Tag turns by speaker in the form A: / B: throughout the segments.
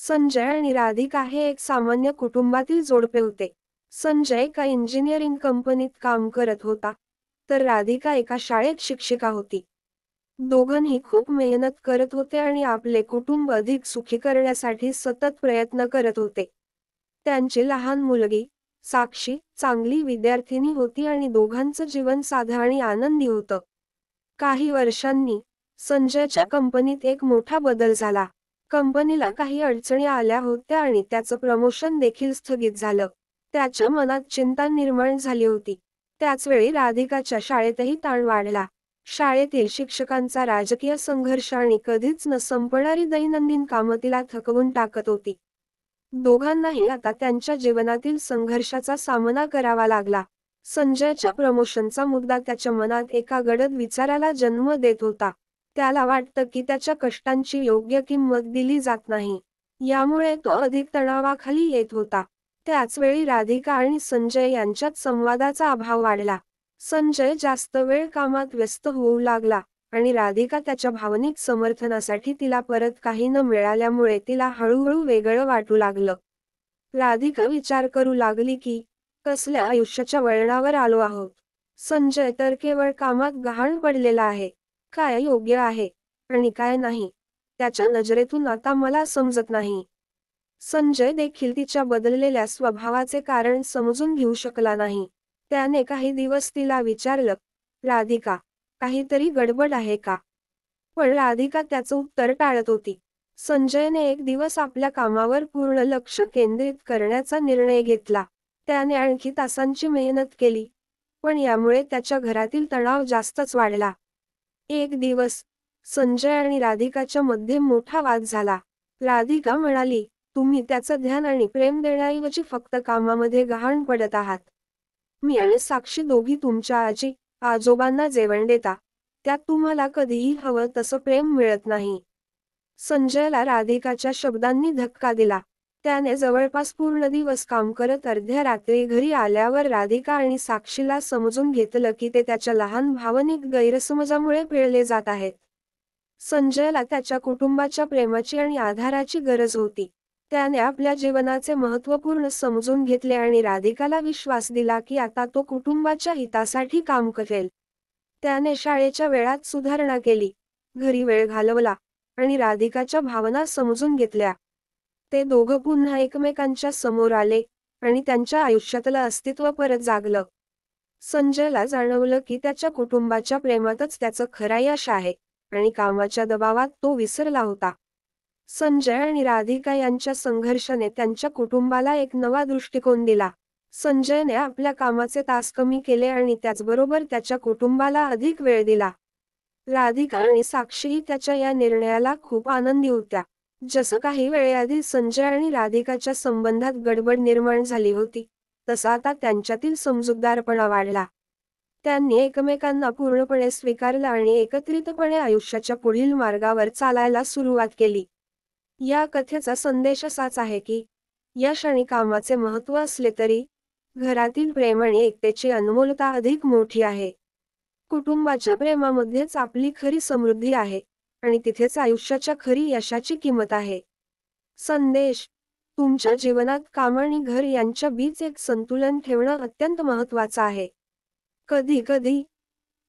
A: संजय आणि राधिका हे एक सामान्य कुटुंबातील जोडपे होते. संजय एका इंजिनिअरिंग कंपनीत काम करत होता, तर राधिका एका शाळेत शिक्षिका होती. दोघंही खूप मेहनत करत होते आणि आपले कुटुंब अधिक सुखी करण्यासाठी सतत प्रयत्न करत होते. त्यांची लहान मुलगी, साक्षी, चांगली विद्यार्थिनी होती आणि दोघांचं जीवन साधं आणि आनंदी होतं. काही वर्षांनी, संजयच्या कंपनीत एक मोठा बदल झाला. कंपनीला काही अडचणी आल्या होत्या आणि त्याचं प्रमोशन देखील स्थगित झालं. त्याच्या मनात चिंता निर्माण झाली होती. त्याचवेळी राधिकाच्या शाळेतही ताण वाढला. शाळेतील शिक्षकांचा राजकीय संघर्ष आणि कधीच न संपणारी दैनंदिन कामं तिला थकवून टाकत होती. दोघांनाही आता त्यांच्या जीवनातील संघर्षाचा सामना करावा लागला. संजयच्या प्रमोशनचा मुद्दा त्याच्या मनात एका गडद विचाराला जन्म देत होता. त्याला वाटतं की त्याच्या कष्टांची योग्य किंमत दिली जात नाही. यामुळे तो अधिक तणावाखाली येत होता. त्याच वेळी राधिका आणि संजय यांच्यात संवादाचा अभाव वाढला. संजय जास्त वेळ कामात व्यस्त होऊ लागला आणि राधिका त्याच्या भावनिक समर्थनासाठी तिला परत काही न मिळाल्यामुळे तिला हळूहळू वेगळं वाटू लागलं. राधिका विचार करू लागली की, कसल्या आयुष्याच्या वळणावर आलो आहोत. संजय तर केवळ कामात गहाण पडलेला आहे. काय योग्य आहे आणि काय नाही, त्याच्या नजरेतून आता मला समजत नाही. संजय देखील तिच्या बदललेल्या स्वभावाचे कारण समजून घेऊ शकला नाही. त्याने काही दिवस तिला विचारलं, राधिका, काहीतरी गडबड आहे का? पण राधिका त्याचं उत्तर टाळत होती. संजयने एक दिवस आपल्या कामावर पूर्ण लक्ष केंद्रित करण्याचा निर्णय घेतला. त्याने आणखी तासांची मेहनत केली, पण यामुळे त्याच्या घरातील तणाव जास्तच वाढला. एक दिवस, संजय आणि राधिकाच्या मध्ये मोठा वाद झाला. राधिका म्हणाली, तुम्ही त्याचं ध्यान आणि प्रेम देण्याऐवजी फक्त कामामध्ये गहाण पडत आहात. मी आणि साक्षी दोघी तुमच्या आजी आजोबांना जेवण देता, त्यात तुम्हाला कधीही हवं तसं प्रेम मिळत नाही. संजयला राधिकाच्या शब्दांनी धक्का दिला. त्याने जवळपास पूर्ण दिवस काम करत अर्ध्या रात्री घरी आल्यावर राधिका आणि साक्षीला समजून घेतलं की ते त्याच्या लहान भावनिक गैरसमजामुळे पिळले जात आहेत. संजयला त्याच्या कुटुंबाच्या प्रेमाची आणि आधाराची गरज होती. त्याने आपल्या जीवनाचे महत्त्वपूर्ण समजून घेतले आणि राधिकाला विश्वास दिला की आता तो कुटुंबाच्या हितासाठी काम करेल. त्याने शाळेच्या वेळात सुधारणा केली, घरी वेळ घालवला आणि राधिकाच्या भावना समजून घेतल्या. ते दोघं पुन्हा एकमेकांच्या समोर आले आणि त्यांच्या आयुष्यातलं अस्तित्व परत जागलं. संजयला जाणवलं की त्याच्या कुटुंबाच्या प्रेमातच त्याचं खरं यश आहे आणि कामाच्या दबावात तो विसरला होता. संजय आणि राधिका यांच्या संघर्षाने त्यांच्या कुटुंबाला एक नवा दृष्टिकोन दिला. संजयने आपल्या कामाचे तास कमी केले आणि त्याचबरोबर त्याच्या कुटुंबाला अधिक वेळ दिला. राधिका आणि साक्षीही त्याच्या या निर्णयाला खूप आनंदी होत्या. जसं काही वेळेआधी संजय आणि राधिकाच्या संबंधात गडबड निर्माण झाली होती, तसा आता त्यांच्यातील समजूतदारपणा वाढला. त्यांनी एकमेकांना पूर्णपणे स्वीकारलं आणि एकत्रितपणे आयुष्याच्या पुढील मार्गावर चालायला सुरुवात केली. या कथेचा संदेश असाच आहे की, यश आणि कामाचे महत्त्व असले तरी, घरातील प्रेम आणि एकतेची अनमोलता अधिक मोठी आहे. कुटुंबाच्या प्रेमामध्येच आपली खरी समृद्धी आहे आणि तिथेच आयुष्याच्या खरी यशाची किंमत आहे. संदेश: तुमच्या जीवनात काम आणि घर यांच्या बीच एक संतुलन ठेवणं अत्यंत महत्त्वाचं आहे. कधी कधी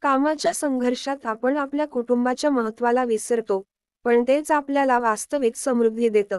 A: कामाच्या संघर्षात आपण आपल्या कुटुंबाच्या महत्त्वाला विसरतो, पण तेच आपल्याला वास्तविक समृद्धी देतं.